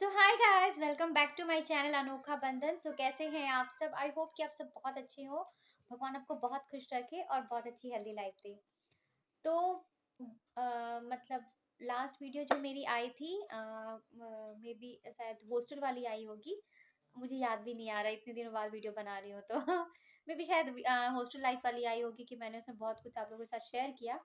So hi guys, welcome back to my channel Anokha Bandhan. कैसे हैं आप सब? आई होप कि आप सब बहुत अच्छे हो। भगवान आपको बहुत खुश रखे और बहुत अच्छी हेल्दी लाइफ दे। तो मतलब लास्ट वीडियो जो मेरी आई थी, मे बी शायद हॉस्टल वाली आई होगी। मुझे याद भी नहीं आ रहा, इतने दिनों बाद वीडियो बना रही हूँ तो मे बी शायद हॉस्टल लाइफ वाली आई होगी कि मैंने उसमें बहुत कुछ आप लोगों के साथ शेयर किया।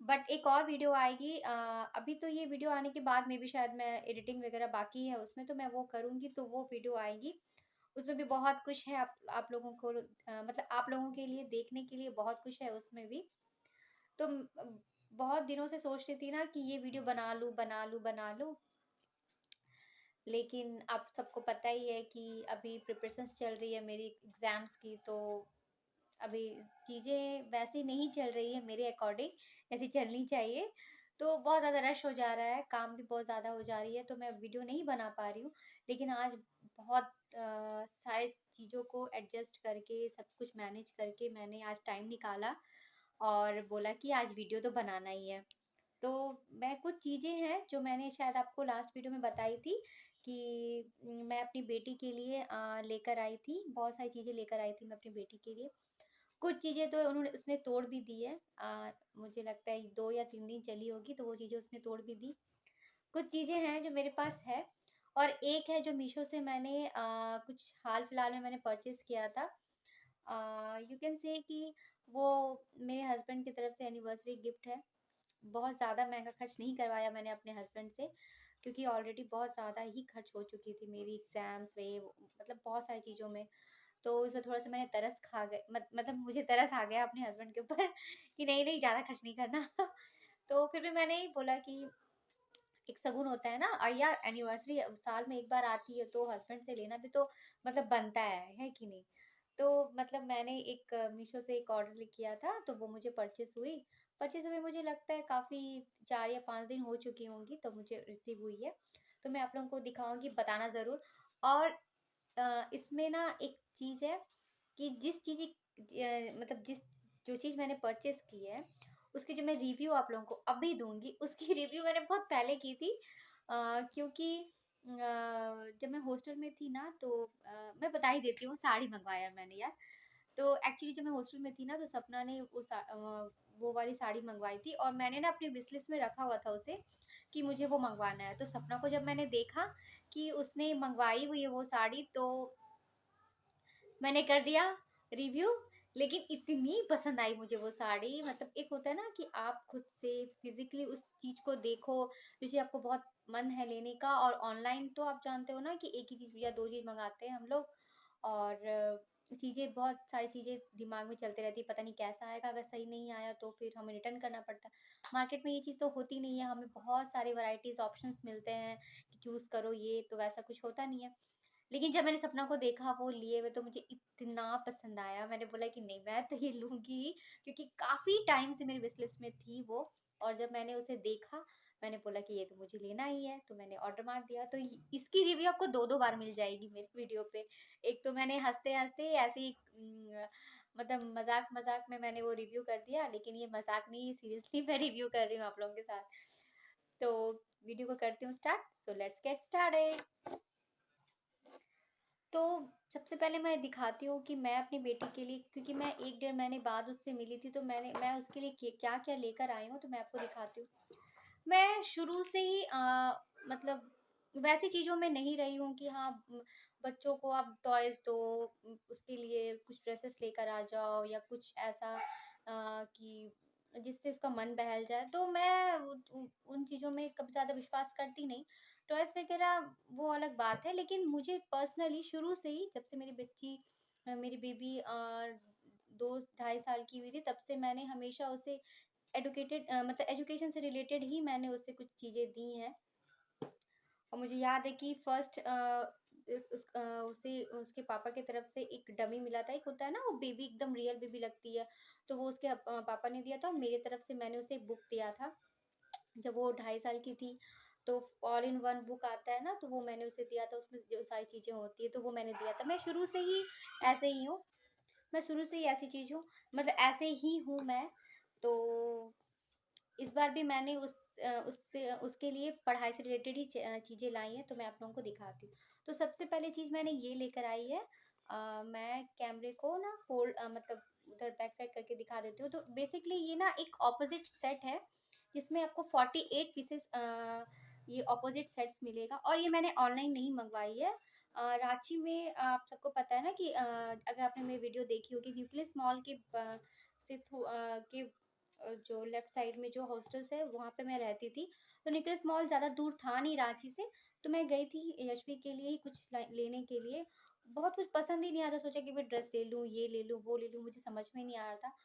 बट एक और वीडियो आएगी। अभी तो ये वीडियो आने के बाद में भी शायद मैं एडिटिंग वगैरह बाकी है उसमें, तो मैं वो करूँगी, तो वो वीडियो आएगी। उसमें भी बहुत कुछ है आप लोगों को, मतलब आप लोगों के लिए देखने के लिए बहुत कुछ है उसमें भी। तो बहुत दिनों से सोच रही थी ना कि ये वीडियो बना लूँ बना लूँ बना लूँ, लेकिन आप सबको पता ही है कि अभी प्रिपरेशंस चल रही है मेरी एग्ज़ाम्स की। तो अभी चीज़ें वैसी नहीं चल रही है मेरे अकॉर्डिंग, ऐसी चलनी चाहिए। तो बहुत ज़्यादा रश हो जा रहा है, काम भी बहुत ज़्यादा हो जा रही है, तो मैं वीडियो नहीं बना पा रही हूँ। लेकिन आज बहुत सारी चीज़ों को एडजस्ट करके, सब कुछ मैनेज करके मैंने आज टाइम निकाला और बोला कि आज वीडियो तो बनाना ही है। तो मैं कुछ चीज़ें हैं जो मैंने शायद आपको लास्ट वीडियो में बताई थी कि मैं अपनी बेटी के लिए लेकर आई थी। बहुत सारी चीज़ें लेकर आई थी मैं अपनी बेटी के लिए। कुछ चीज़ें तो उसने तोड़ भी दी है। मुझे लगता है 2 या 3 दिन चली होगी, तो वो चीज़ें उसने तोड़ भी दी। कुछ चीज़ें हैं जो मेरे पास है, और एक है जो मीशो से मैंने कुछ हाल-फिलहाल में मैंने परचेज़ किया था। यू कैन से कि वो मेरे हस्बैंड की तरफ से एनिवर्सरी गिफ्ट है। बहुत ज़्यादा महँगा खर्च नहीं करवाया मैंने अपने हस्बैंड से, क्योंकि ऑलरेडी बहुत ज़्यादा ही खर्च हो चुकी थी मेरी एग्ज़ाम्स में, मतलब बहुत सारी चीज़ों में। तो उसमें थोड़ा-सा मैंने तरस खा गए, मतलब मुझे तरस आ गया अपने हस्बैंड के ऊपर कि नहीं-नहीं, ज़्यादा खर्च नहीं करना। तो फिर भी मैंने ही बोला कि एक शगुन होता है ना, और यार एनिवर्सरी साल में एक बार आती है, तो हस्बैंड से लेना भी तो मतलब बनता है कि नहीं? तो मतलब मैंने एक मीशो से एक ऑर्डर किया था, तो वो मुझे परचेज़ हुए मुझे लगता है काफ़ी 4 या 5 दिन हो चुकी होंगी, तो मुझे रिसीव हुई है। तो मैं आप लोगों को दिखाऊँगी, बताना ज़रूर। और इसमें ना एक चीज़ है कि जिस चीज़ मतलब जो चीज़ मैंने परचेज़ की है, उसकी जो मैं रिव्यू आप लोगों को अभी दूँगी, उसकी रिव्यू मैंने बहुत पहले की थी। क्योंकि जब मैं हॉस्टल में थी ना, तो मैं बता ही देती हूँ, साड़ी मँगवाया मैंने यार। तो एक्चुअली जब मैं हॉस्टल में थी ना, तो सपना ने वो वाली साड़ी मँगवाई थी, और मैंने ना अपनी विश लिस्ट में रखा हुआ था उसे कि मुझे वो मँगवाना है। तो सपना को जब मैंने देखा कि उसने मँगवाई हुई है वो साड़ी, तो मैंने कर दिया रिव्यू। लेकिन इतनी पसंद आई मुझे वो साड़ी, मतलब एक होता है ना कि आप खुद से फिजिकली उस चीज को देखो, जो चीज आपको बहुत मन है लेने का। और ऑनलाइन तो आप जानते हो ना कि एक ही चीज या दो चीज मंगाते हैं हम लोग, और चीजें, बहुत सारी चीजें दिमाग में चलते रहती है, पता नहीं कैसा आएगा, अगर सही नहीं आया तो फिर हमें रिटर्न करना पड़ता है। मार्केट में ये चीज़ तो होती नहीं है, हमें बहुत सारे वैरायटीज ऑप्शंस मिलते हैं कि चूज करो ये, तो वैसा कुछ होता नहीं है। लेकिन जब मैंने सपना को देखा वो लिए हुए, तो मुझे इतना पसंद आया, मैंने बोला कि नहीं, मैं तो ये लूँगी ही, क्योंकि काफ़ी टाइम से मेरी विश लिस्ट में थी वो। और जब मैंने उसे देखा, मैंने बोला कि ये तो मुझे लेना ही है, तो मैंने ऑर्डर मार दिया। तो इसकी रिव्यू आपको 2-2 बार मिल जाएगी मेरी वीडियो पे। एक तो मैंने हँसते-हँसते ऐसे ही मतलब मज़ाक-मज़ाक में मैंने वो रिव्यू कर दिया, लेकिन ये मज़ाक नहीं, सीरियसली मैं रिव्यू कर रही हूँ आप लोगों के साथ। तो वीडियो को करती हूँ start, so let's get started. तो सबसे पहले मैं दिखाती हूँ कि मैं अपनी बेटी के लिए, क्योंकि मैं 1 डेढ़ महीने बाद उससे मिली थी, तो मैं उसके लिए क्या-क्या लेकर आई हूँ, तो मैं आपको दिखाती हूँ। मैं शुरू से ही मतलब वैसी चीज़ों में नहीं रही हूँ कि हाँ, बच्चों को आप टॉयज़ दो, उसके लिए कुछ ड्रेसेस लेकर आ जाओ, या कुछ ऐसा कि जिससे उसका मन बहल जाए। तो मैं उन चीज़ों में कभी ज़्यादा विश्वास करती नहीं। टॉयज़ वगैरह वो अलग बात है, लेकिन मुझे पर्सनली शुरू से ही, जब से मेरी बेबी 2 ढाई साल की हुई थी, तब से मैंने हमेशा उसे मतलब एजुकेशन से रिलेटेड ही मैंने उससे कुछ चीज़ें दी हैं। और मुझे याद है कि फर्स्ट उसे उसके पापा की तरफ से एक डमी मिला था। एक होता है ना, वो बेबी एकदम रियल बेबी लगती है, तो वो उसके पापा ने दिया था, और मेरी तरफ से मैंने उसे एक बुक दिया था जब वो 2.5 साल की थी। तो ऑल इन वन बुक आता है ना, तो वो मैंने उसे दिया था, उसमें जो सारी चीज़ें होती है, तो वो मैंने दिया था। मैं शुरू से ही ऐसे ही हूँ, मैं शुरू से ही ऐसी चीज़ हूँ, मतलब ऐसे ही हूँ मैं। तो इस बार भी मैंने उससे उसके लिए पढ़ाई से रिलेटेड ही चीज़ें लाई हैं, तो मैं आप लोगों को दिखाती हूँ। तो सबसे पहली चीज़ मैंने ये लेकर आई है, मैं कैमरे को ना मतलब उधर बैक साइड करके दिखा देती हूँ। तो बेसिकली ये ना एक ऑपोजिट सेट है, जिसमें आपको 48 पीसेस ये ऑपोजिट सेट्स मिलेगा, और ये मैंने ऑनलाइन नहीं मंगवाई है। रांची में आप सबको पता है ना कि अगर आपने मेरी वीडियो देखी होगी, न्यूक्लियस मॉल के जो लेफ्ट साइड में जो हॉस्टल्स है वहाँ पे मैं रहती थी। तो न्यूक्लियस मॉल ज़्यादा दूर था नहीं रांची से, तो मैं गई थी यशवी के लिए ही कुछ लेने के लिए। बहुत कुछ पसंद ही नहीं आता, सोचा कि मैं ड्रेस ले लूँ, ये ले लूँ, वो ले लूँ, मुझे समझ में नहीं आ रहा था।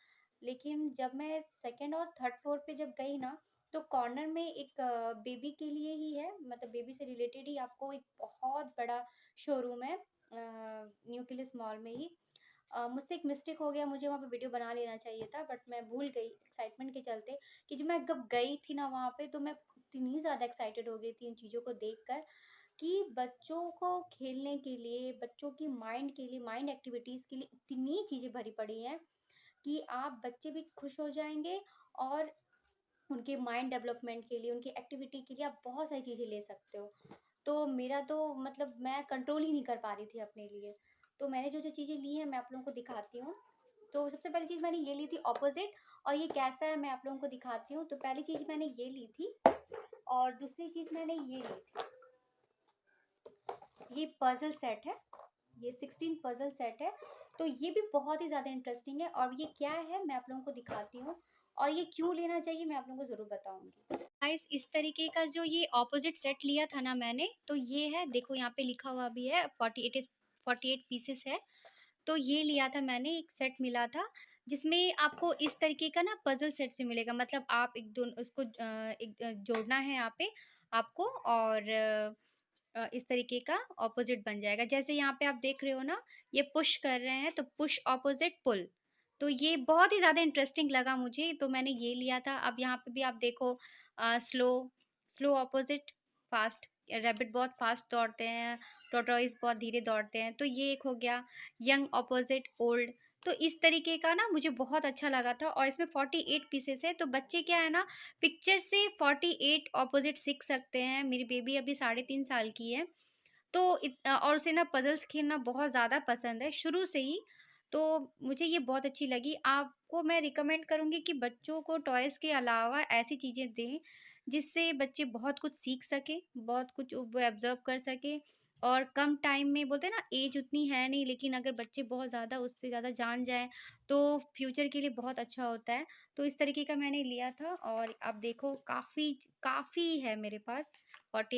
लेकिन जब मैं सेकंड और थर्ड फ्लोर पे जब गई ना, तो कॉर्नर में एक बेबी के लिए ही है, मतलब बेबी से रिलेटेड ही आपको एक बहुत बड़ा शोरूम है न्यूक्लियस मॉल में ही। मुझसे एक मिस्टेक हो गया, मुझे वहाँ पे वीडियो बना लेना चाहिए था, बट मैं भूल गई एक्साइटमेंट के चलते, कि जब मैं जब गई थी ना वहाँ पे, तो मैं इतनी ज़्यादा एक्साइटेड हो गई थी इन चीज़ों को देखकर, कि बच्चों को खेलने के लिए, बच्चों की माइंड के लिए, माइंड एक्टिविटीज़ के लिए इतनी चीज़ें भरी पड़ी हैं कि आप बच्चे भी खुश हो जाएँगे, और उनके माइंड डेवलपमेंट के लिए, उनकी एक्टिविटी के लिए आप बहुत सारी चीज़ें ले सकते हो। तो मेरा तो मतलब मैं कंट्रोल ही नहीं कर पा रही थी अपने लिए। तो मैंने जो-जो चीज़ें ली हैं मैं आप लोगों को दिखाती हूँ। तो सबसे पहली चीज़ मैंने ये ली थी ऑपोज़िट, और ये कैसा है मैं आप लोगों को दिखाती हूँ। तो पहली चीज़ मैंने ये ली थी, और दूसरी चीज़ मैंने ये ली थी। ये पज़ल सेट है, ये 16 पज़ल सेट है। तो ये भी बहुत ही ज़्यादा इंटरेस्टिंग है, और ये क्या है मैं आप लोगों को दिखाती हूँ, और ये क्यों लेना चाहिए मैं आप लोगों को ज़रूर बताऊँगी। गाइस, इस तरीके का जो ये ऑपोजिट सेट लिया था ना मैंने, तो ये है, देखो यहाँ पे लिखा हुआ भी है 48 पीसेस है। तो ये लिया था मैंने, एक सेट मिला था, जिसमें आपको इस तरीके का ना पज़ल सेट से मिलेगा, मतलब आप एक दोन उसको जोड़ना है यहाँ पे आपको, और इस तरीके का ऑपोजिट बन जाएगा। जैसे यहाँ पे आप देख रहे हो ना, ये पुश कर रहे हैं, तो पुश ऑपोजिट पुल। तो ये बहुत ही ज़्यादा इंटरेस्टिंग लगा मुझे, तो मैंने ये लिया था। अब यहाँ पे भी आप देखो, slow slow opposite fast, rabbit बहुत फास्ट दौड़ते हैं, टॉर्टोइस बहुत धीरे दौड़ते हैं। तो ये एक हो गया, यंग ऑपोजिट ओल्ड। तो इस तरीके का ना मुझे बहुत अच्छा लगा था, और इसमें 48 पीसेस है, तो बच्चे क्या है ना, पिक्चर से 48 ऑपोजिट सीख सकते हैं। मेरी बेबी अभी 3.5 साल की है, तो और उसे ना पज़ल्स खेलना बहुत ज़्यादा पसंद है शुरू से ही, तो मुझे ये बहुत अच्छी लगी। आपको मैं रिकमेंड करूँगी कि बच्चों को टॉयज़ के अलावा ऐसी चीज़ें दें, जिससे बच्चे बहुत कुछ सीख सकें, बहुत कुछ वो ऑब्ज़र्व कर सकें, और कम टाइम में, बोलते हैं ना एज उतनी है नहीं, लेकिन अगर बच्चे बहुत ज़्यादा उससे ज़्यादा जान जाएँ, तो फ्यूचर के लिए बहुत अच्छा होता है। तो इस तरीके का मैंने लिया था, और आप देखो काफ़ी काफ़ी है मेरे पास। 8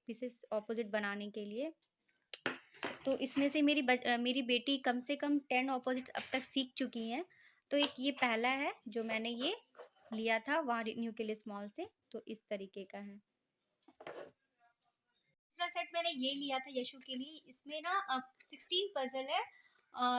पीसेस ऑपोजिट बनाने के लिए। तो इसमें से मेरी बेटी कम से कम 10 ऑपोजिट्स अब तक सीख चुकी हैं। तो एक ये पहला है जो मैंने ये लिया था वहाँ न्यूक्लियस मॉल से, तो इस तरीके का है। दूसरा सेट मैंने ये लिया था यशु के लिए, इसमें ना 16 पजल है,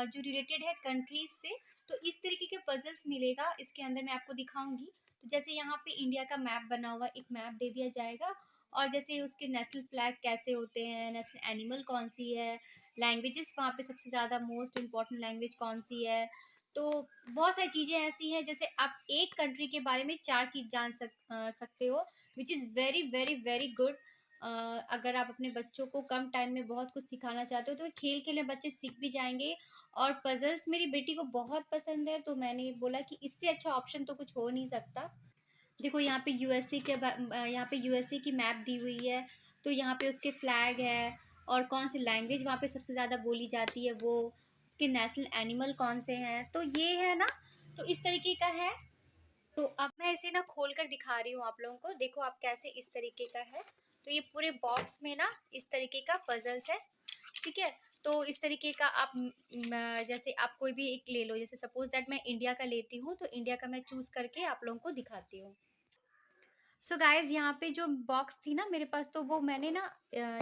जो रिलेटेड है कंट्रीज से। तो इस तरीके के पजल्स मिलेगा इसके अंदर, मैं आपको दिखाऊंगी। तो जैसे यहाँ पे इंडिया का मैप बना हुआ, एक मैप दे दिया जाएगा, और जैसे उसके नेशनल फ्लैग कैसे होते हैं, नेशनल एनिमल कौन सी है, लैंग्वेजेस वहाँ पे सबसे ज़्यादा मोस्ट इम्पॉर्टेंट लैंग्वेज कौन सी है। तो बहुत सारी चीज़ें ऐसी हैं, जैसे आप एक कंट्री के बारे में 4 चीज़ जान सकते हो, which is very very very good. अगर आप अपने बच्चों को कम टाइम में बहुत कुछ सिखाना चाहते हो, तो खेल खेल में बच्चे सीख भी जाएंगे। और पजल्स मेरी बेटी को बहुत पसंद है, तो मैंने बोला कि इससे अच्छा ऑप्शन तो कुछ हो नहीं सकता। देखो यहाँ पे यहाँ पे यूएसए की मैप दी हुई है, तो यहाँ पे उसके फ्लैग है, और कौन सी लैंग्वेज वहाँ पे सबसे ज़्यादा बोली जाती है वो, उसके नेशनल एनिमल कौन से हैं, तो ये है ना। तो इस तरीके का है। तो अब मैं इसे ना खोल कर दिखा रही हूँ आप लोगों को, देखो आप कैसे इस तरीके का है। तो ये पूरे बॉक्स में ना इस तरीके का पजल्स है, ठीक है। तो इस तरीके का आप जैसे आप कोई भी एक ले लो, जैसे सपोज दैट मैं इंडिया का लेती हूँ, तो इंडिया का मैं चूज करके आप लोगों को दिखाती हूँ। सो गाइज, यहाँ पे जो बॉक्स थी ना मेरे पास, तो वो मैंने ना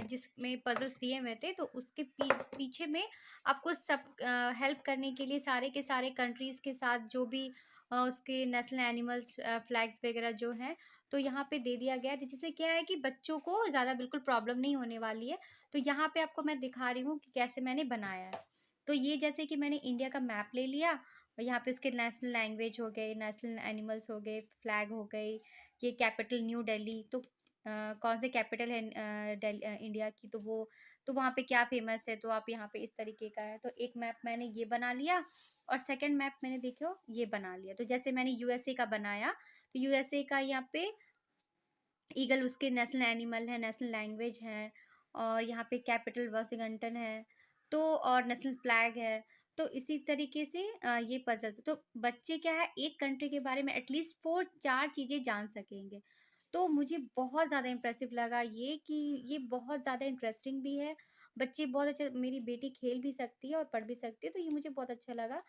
जिसमें पजल्स दिए हुए थे, तो उसके पीछे में आपको सब हेल्प करने के लिए सारे के सारे कंट्रीज के साथ जो भी उसके नेशनल एनिमल्स फ्लैग्स वगैरह जो हैं, तो यहाँ पे दे दिया गया है, जिससे क्या है कि बच्चों को ज़्यादा बिल्कुल प्रॉब्लम नहीं होने वाली है। तो यहाँ पे आपको मैं दिखा रही हूँ कि कैसे मैंने बनाया है। तो ये जैसे कि मैंने इंडिया का मैप ले लिया, और यहाँ पे उसके नेशनल लैंग्वेज हो गए, नेशनल एनिमल्स हो गए, फ्लैग हो गई, ये कैपिटल न्यू दिल्ली। तो कौन से कैपिटल है इंडिया की, तो वो तो वहाँ पे क्या फेमस है, तो आप यहाँ पे इस तरीके का है। तो एक मैप मैंने ये बना लिया और सेकंड मैप मैंने देखो ये बना लिया। तो जैसे मैंने यूएसए का बनाया, तो यूएसए का यहाँ पे ईगल उसके नेशनल एनिमल है, नेशनल लैंग्वेज है, और यहाँ पे कैपिटल वाशिंगटन है, तो और नेशनल फ्लैग है। तो इसी तरीके से ये पजल्स, तो बच्चे क्या है एक कंट्री के बारे में एटलीस्ट 4 चीज़ें जान सकेंगे। तो मुझे बहुत ज़्यादा इम्प्रेसिव लगा ये कि ये बहुत ज़्यादा इंटरेस्टिंग भी है। बच्चे बहुत अच्छे, मेरी बेटी खेल भी सकती है और पढ़ भी सकती है, तो ये मुझे बहुत अच्छा लगा।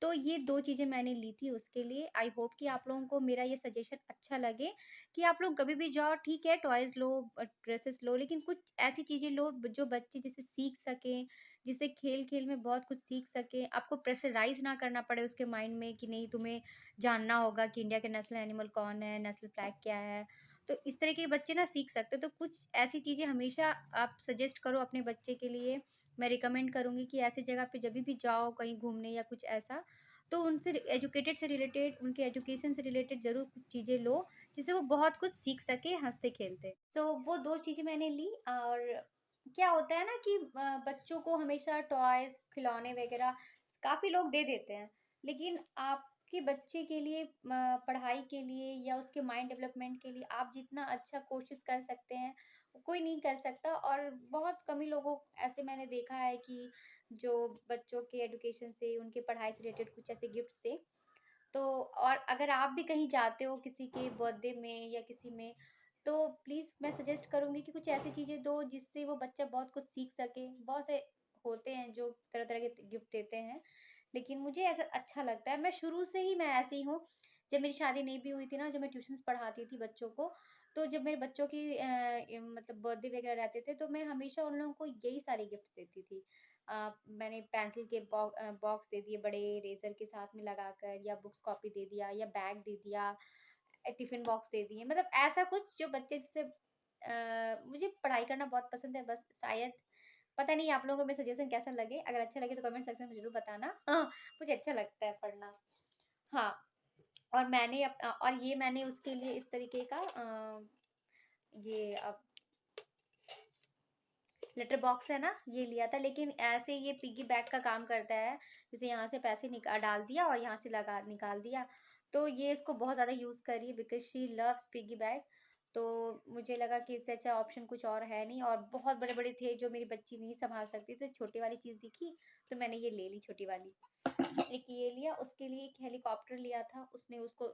तो ये 2 चीज़ें मैंने ली थी उसके लिए। आई होप कि आप लोगों को मेरा ये सजेशन अच्छा लगे कि आप लोग कभी भी जाओ, ठीक है टॉयज़ लो, ड्रेसेस लो, लेकिन कुछ ऐसी चीज़ें लो जो बच्चे जिससे सीख सकें, जिससे खेल-खेल में बहुत कुछ सीख सकें। आपको प्रेशराइज़ ना करना पड़े उसके माइंड में कि नहीं तुम्हें जानना होगा कि इंडिया के नेशनल एनिमल कौन है, नेशनल फ्लैग क्या है। तो इस तरह के बच्चे ना सीख सकते हैं। तो कुछ ऐसी चीज़ें हमेशा आप सजेस्ट करो अपने बच्चे के लिए। मैं रिकमेंड करूँगी कि ऐसी जगह पे जभी भी जाओ कहीं घूमने या कुछ ऐसा, तो उनसे एजुकेटेड से रिलेटेड, उनके एजुकेशन से रिलेटेड ज़रूर कुछ चीज़ें लो, जिससे वो बहुत कुछ सीख सके हँसते-खेलते। तो वो 2 चीज़ें मैंने ली। और क्या होता है ना कि बच्चों को हमेशा टॉयज़, खिलौने वग़ैरह काफ़ी लोग दे देते हैं, लेकिन आपके बच्चे के लिए पढ़ाई के लिए या उसके माइंड डेवलपमेंट के लिए आप जितना अच्छा कोशिश कर सकते हैं, कोई नहीं कर सकता। और बहुत कम ही लोगों ऐसे मैंने देखा है कि जो बच्चों के एजुकेशन से, उनके पढ़ाई से रिलेटेड कुछ ऐसे गिफ्ट्स थे। तो और अगर आप भी कहीं जाते हो किसी के बर्थडे में या किसी में, तो प्लीज़ मैं सजेस्ट करूँगी कि कुछ ऐसी चीज़ें दो जिससे वो बच्चा बहुत कुछ सीख सके। बहुत से होते हैं जो तरह-तरह के गिफ्ट देते हैं, लेकिन मुझे ऐसा अच्छा लगता है। मैं शुरू से ही मैं ऐसी हूँ। जब मेरी शादी नहीं भी हुई थी ना, जब मैं ट्यूशन्स पढ़ाती थी बच्चों को, तो जब मेरे बच्चों की मतलब बर्थडे वगैरह रहते थे, तो मैं हमेशा उन लोगों को यही सारे गिफ्ट्स देती थी। मैंने पेंसिल के बॉक्स दे दिए बड़े इरेज़र के साथ में लगाकर, या बुक्स कॉपी दे दिया, या बैग दे दिया, टिफ़िन बॉक्स दे दिए। मतलब ऐसा कुछ जो बच्चे जैसे मुझे पढ़ाई करना बहुत पसंद है, बस शायद पता नहीं आप लोगों को मेरा सजेशन कैसा लगे? अगर अच्छा लगे तो कमेंट सेक्शन में ज़रूर बताना। हाँ, मुझे अच्छा लगता है पढ़ना। हाँ, और और ये मैंने उसके लिए इस तरीके का ये लेटर बॉक्स है ना, ये लिया था, लेकिन ऐसे ये पिग्गी बैंक का काम करता है। जैसे यहाँ से पैसे डाल दिया और यहाँ से लगा निकाल दिया। तो ये इसको बहुत ज़्यादा यूज़ कर रही है because she loves piggy bank. तो मुझे लगा कि इससे अच्छा ऑप्शन कुछ और है नहीं, और बहुत बड़े-बड़े थे जो मेरी बच्ची नहीं सँभाल सकती, तो छोटी वाली चीज़ दिखी, तो मैंने ये ले ली छोटी वाली। एक ये लिया, उसके लिए एक हेलीकॉप्टर लिया था, उसने उसको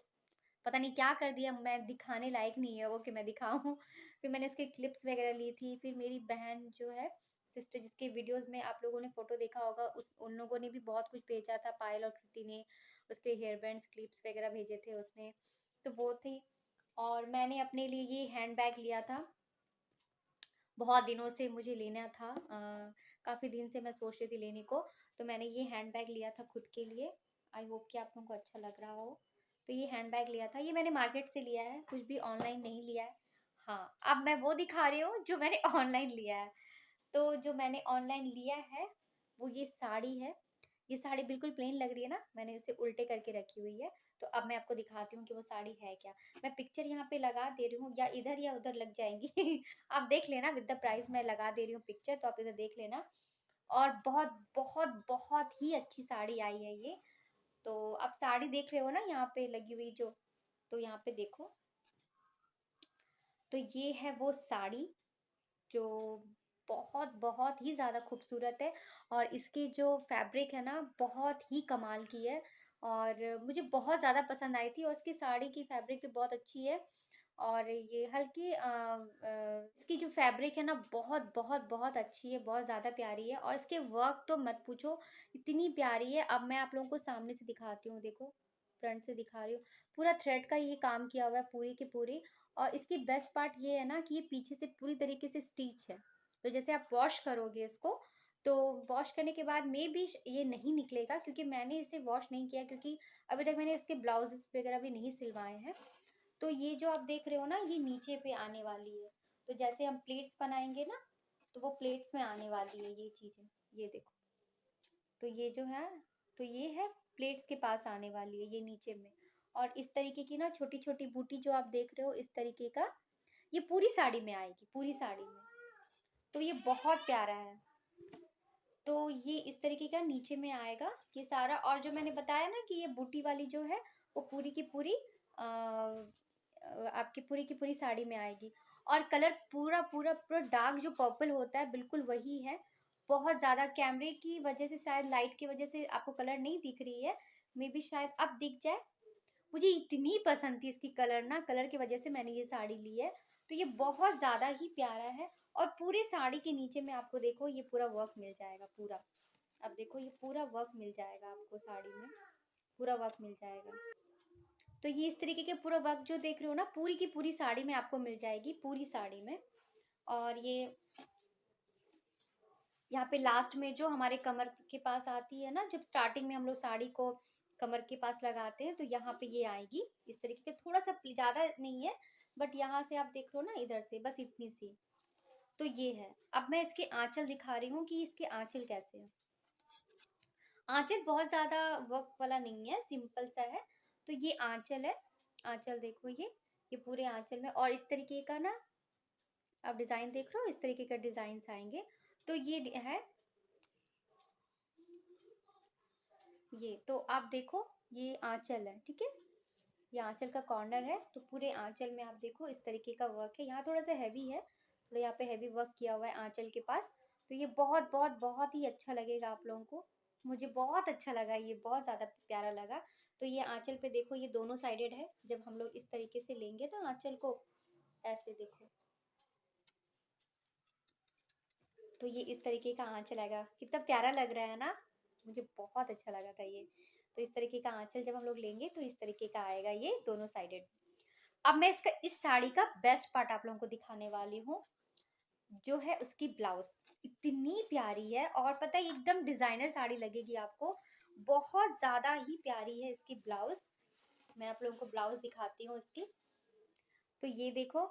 पता नहीं क्या कर दिया, मैं दिखाने लायक नहीं है वो कि मैं दिखाऊँ। फिर मैंने उसकी क्लिप्स वगैरह ली थी। फिर मेरी बहन जो है, सिस्टर, जिसके वीडियोज़ में आप लोगों ने फ़ोटो देखा होगा, उस उन लोगों ने भी बहुत कुछ भेजा था, पायल और कृति ने, उसके हेयर बैंड्स, क्लिप्स वगैरह भेजे थे उसने, तो वो थी। और मैंने अपने लिए ये हैंडबैग लिया था, बहुत दिनों से मुझे लेना था। काफ़ी दिन से मैं सोच रही थी लेने को, तो मैंने ये हैंडबैग लिया था खुद के लिए। आई होप कि आप लोगों को अच्छा लग रहा हो। तो ये हैंडबैग लिया था, ये मैंने मार्केट से लिया है, कुछ भी ऑनलाइन नहीं लिया है। हाँ, अब मैं वो दिखा रही हूँ जो मैंने ऑनलाइन लिया है। तो जो मैंने ऑनलाइन लिया है, वो ये साड़ी है। ये साड़ी बिल्कुल प्लेन लग रही है ना, मैंने उसे उल्टे करके रखी हुई है। तो अब मैं आपको दिखाती हूँ कि वो साड़ी है क्या। मैं पिक्चर यहाँ पे लगा दे रही हूँ, या उधर लग जाएँगी। आप देख लेना, विद द प्राइस मैं लगा दे रही हूँ पिक्चर, तो आप इधर देख लेना। और बहुत, बहुत, बहुत ही अच्छी साड़ी आई है ये। तो आप साड़ी देख रहे हो ना यहाँ पे लगी हुई जो, तो यहाँ पे देखो। तो ये है वो साड़ी जो बहुत, बहुत ही ज़्यादा खूबसूरत है, और इसकी जो फैब्रिक है ना, बहुत ही कमाल की है, और मुझे बहुत ज़्यादा पसंद आई थी, और इसकी साड़ी की फैब्रिक भी बहुत अच्छी है। और ये हल्की इसकी जो फैब्रिक है ना, बहुत, बहुत, बहुत अच्छी है, बहुत ज़्यादा प्यारी है, और इसके वर्क तो मत पूछो, इतनी प्यारी है। अब मैं आप लोगों को सामने से दिखाती हूँ, देखो, फ्रंट से दिखा रही हूँ। पूरा थ्रेड का ये काम किया हुआ है पूरी की पूरी। और इसकी बेस्ट पार्ट ये है ना कि ये पीछे से पूरी तरीके से स्टिच है। तो जैसे आप वॉश करोगे इसको, तो वॉश करने के बाद में भी ये नहीं निकलेगा, क्योंकि मैंने इसे वॉश नहीं किया, क्योंकि अभी तक मैंने इसके ब्लाउजेस वगैरह भी नहीं सिलवाए हैं। तो ये जो आप देख रहे हो ना, ये नीचे पे आने वाली है। तो जैसे हम प्लेट्स बनाएंगे ना, तो वो प्लेट्स में आने वाली है ये चीज़ें। ये देखो, तो ये जो है, तो ये है प्लेट्स के पास आने वाली है ये नीचे में। और इस तरीके की ना छोटी छोटी बूटी जो आप देख रहे हो इस तरीके का, ये पूरी साड़ी में आएगी, पूरी साड़ी में। तो ये बहुत प्यारा है। तो ये इस तरीके का नीचे में आएगा ये सारा। और जो मैंने बताया ना कि ये बूटी वाली जो है वो पूरी की पूरी आपकी पूरी की पूरी साड़ी में आएगी। और कलर पूरा पूरा पूरा डार्क जो पर्पल होता है बिल्कुल वही है। बहुत ज़्यादा कैमरे की वजह से, शायद लाइट की वजह से आपको कलर नहीं दिख रही है, मे बी शायद अब दिख जाए। मुझे इतनी पसंद थी इसकी कलर ना, कलर की वजह से मैंने ये साड़ी ली है। तो ये बहुत ज़्यादा ही प्यारा है। और पूरे साड़ी के नीचे में आपको देखो ये पूरा वर्क मिल जाएगा पूरा। अब देखो ये पूरा वर्क मिल जाएगा आपको साड़ी में, पूरा वर्क मिल जाएगा। तो ये इस तरीके के पूरा वर्क जो देख रहे हो ना पूरी की पूरी साड़ी में आपको मिल जाएगी, पूरी साड़ी में। और ये यहाँ पे लास्ट में जो हमारे कमर के पास आती है ना, जब स्टार्टिंग में हम लोग साड़ी को कमर के पास लगाते हैं तो यहाँ पे ये आएगी इस तरीके के, थोड़ा सा ज़्यादा नहीं है बट यहाँ से आप देख रहे हो ना इधर से बस इतनी सी। तो ये है। अब मैं इसके आंचल दिखा रही हूँ कि इसके आंचल कैसे है। आंचल बहुत ज़्यादा वर्क वाला नहीं है, सिंपल सा है। तो ये आंचल है, आंचल देखो ये पूरे आंचल में। और इस तरीके का ना आप डिज़ाइन देख रहे हो, इस तरीके का डिज़ाइन आएंगे। तो ये है, ये तो आप देखो ये आंचल है, ठीक है। ये आंचल का कॉर्नर है। तो पूरे आंचल में आप देखो इस तरीके का वर्क है। यहाँ थोड़ा सा हैवी है, थोड़ा यहाँ पे हैवी वर्क किया हुआ है आंचल के पास। तो ये बहुत बहुत बहुत ही अच्छा लगेगा आप लोगों को। मुझे बहुत अच्छा लगा, ये बहुत ज़्यादा प्यारा लगा। तो ये आंचल पे देखो ये दोनों साइडेड है। जब हम लोग इस तरीके से लेंगे ना आंचल को, ऐसे देखो, तो ये इस तरीके का आंचल आएगा। कितना प्यारा लग रहा है ना, मुझे बहुत अच्छा लगा था ये। तो इस तरीके का आंचल जब हम लोग लेंगे तो इस तरीके का आएगा ये दोनों साइडेड। अब मैं इसका इस साड़ी का बेस्ट पार्ट आप लोगों को दिखाने वाली हूँ, जो है उसकी ब्लाउज। इतनी प्यारी है और पता है एकदम डिजाइनर साड़ी लगेगी आपको, बहुत ज्यादा ही प्यारी है इसकी ब्लाउज। मैं आप लोगों को ब्लाउज दिखाती हूँ इसकी। तो ये देखो,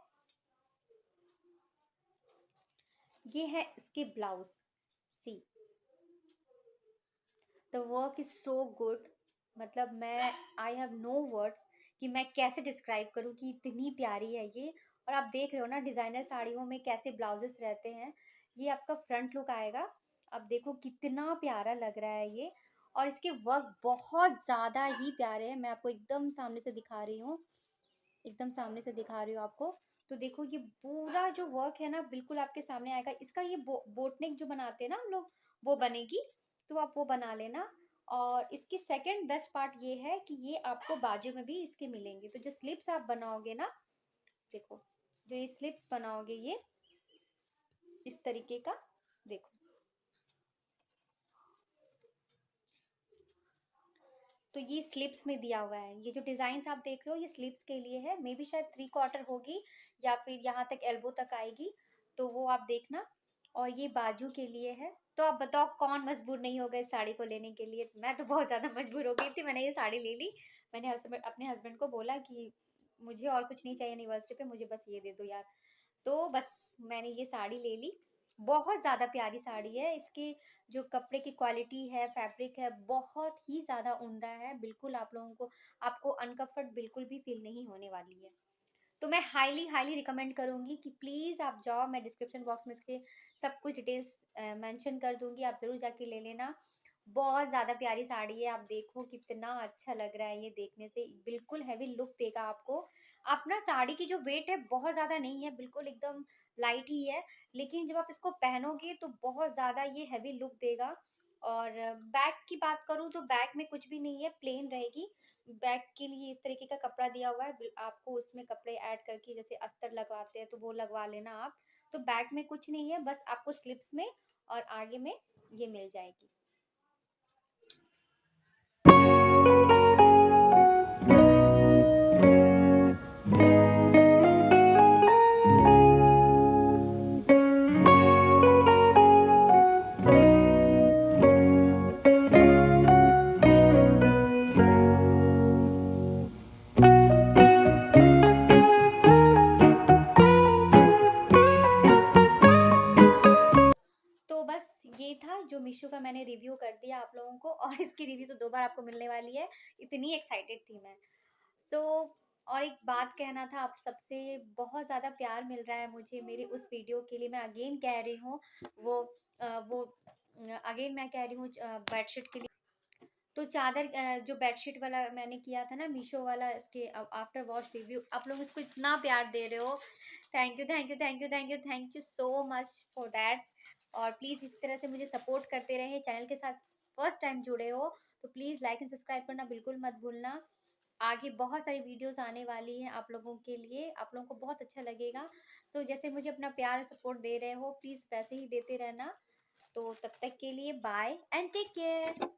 ये है इसकी blouse. See, the work is so good. मतलब मैं, आई हैव नो वर्ड्स कि मैं कैसे डिस्क्राइब करूँ कि इतनी प्यारी है ये। और आप देख रहे हो ना डिज़ाइनर साड़ियों में कैसे ब्लाउजेस रहते हैं। ये आपका फ्रंट लुक आएगा। अब देखो कितना प्यारा लग रहा है ये। और इसके वर्क बहुत ज़्यादा ही प्यारे हैं। मैं आपको एकदम सामने से दिखा रही हूँ, एकदम सामने से दिखा रही हूँ आपको। तो देखो ये पूरा जो वर्क है ना बिल्कुल आपके सामने आएगा। इसका ये बोटनेक जो बनाते हैं ना हम लोग, वो बनेगी। तो आप वो बना लेना। और इसकी सेकंड बेस्ट पार्ट ये है कि ये आपको बाजू में भी इसके मिलेंगे। तो जो स्लिप्स आप बनाओगे ना, देखो जो ये स्लिप्स बनाओगे ये इस तरीके का, देखो तो ये स्लिप्स में दिया हुआ है। ये जो डिजाइन आप देख रहे हो ये स्लिप्स के लिए है। मे बी शायद 3/4 होगी या फिर यहाँ तक एल्बो तक आएगी, तो वो आप देखना। और ये बाजू के लिए है। तो आप बताओ कौन मजबूर नहीं होगा इस साड़ी को लेने के लिए। मैं तो बहुत ज्यादा मजबूर हो गई थी, मैंने ये साड़ी ले ली। मैंने अपने हस्बैंड को बोला कि मुझे और कुछ नहीं चाहिए एनिवर्सरी पे, मुझे बस ये दे दो यार। तो बस मैंने ये साड़ी ले ली। बहुत ज़्यादा प्यारी साड़ी है। इसकी जो कपड़े की क्वालिटी है, फैब्रिक है, बहुत ही ज़्यादा उम्दा है। बिल्कुल आप लोगों को, आपको अनकम्फर्ट बिल्कुल भी फील नहीं होने वाली है। तो मैं हाईली हाईली रिकमेंड करूँगी कि प्लीज़ आप जाओ। मैं डिस्क्रिप्शन बॉक्स में इसके सब कुछ डिटेल्स मेंशन कर दूँगी, आप ज़रूर जाके ले लेना। बहुत ज़्यादा प्यारी साड़ी है। आप देखो कितना अच्छा लग रहा है ये देखने से, बिल्कुल हैवी लुक देगा आपको। आप ना साड़ी की जो वेट है बहुत ज़्यादा नहीं है, बिल्कुल एकदम लाइट ही है। लेकिन जब आप इसको पहनोगे तो बहुत ज़्यादा ये हैवी लुक देगा। और बैक की बात करूँ तो बैक में कुछ भी नहीं है, प्लेन रहेगी। बैक के लिए इस तरीके का कपड़ा दिया हुआ है। आपको उसमें कपड़े ऐड करके जैसे अस्तर लगवाते हैं तो वो लगवा लेना आप। तो बैक में कुछ नहीं है, बस आपको स्लिप्स में और आगे में ये मिल जाएगी। तो बस ये था जो मीशो का मैंने रिव्यू कर दिया आप लोगों को, और इसकी रिव्यू तो 2 बार आपको मिलने वाली है, इतनी एक्साइटेड थी मैं। सो और एक बात कहना था आप सबसे, बहुत ज़्यादा प्यार मिल रहा है मुझे मेरे उस वीडियो के लिए, मैं अगेन कह रही हूँ, वो अगेन मैं कह रही हूँ बेडशीट के लिए। तो चादर जो बेडशीट वाला मैंने किया था ना मीशो वाला, इसके आफ्टर वॉश रिव्यू, आप लोग इसको इतना प्यार दे रहे हो, thank you thank you thank you thank you thank you so much for that. और प्लीज़ इस तरह से मुझे सपोर्ट करते रहे, चैनल के साथ फर्स्ट टाइम जुड़े हो तो प्लीज़ लाइक एंड सब्सक्राइब करना बिल्कुल मत भूलना। आगे बहुत सारी वीडियोस आने वाली हैं आप लोगों के लिए, आप लोगों को बहुत अच्छा लगेगा। सो जैसे मुझे अपना प्यार सपोर्ट दे रहे हो, प्लीज़ वैसे ही देते रहना। तो तब तक के लिए बाय एंड टेक केयर।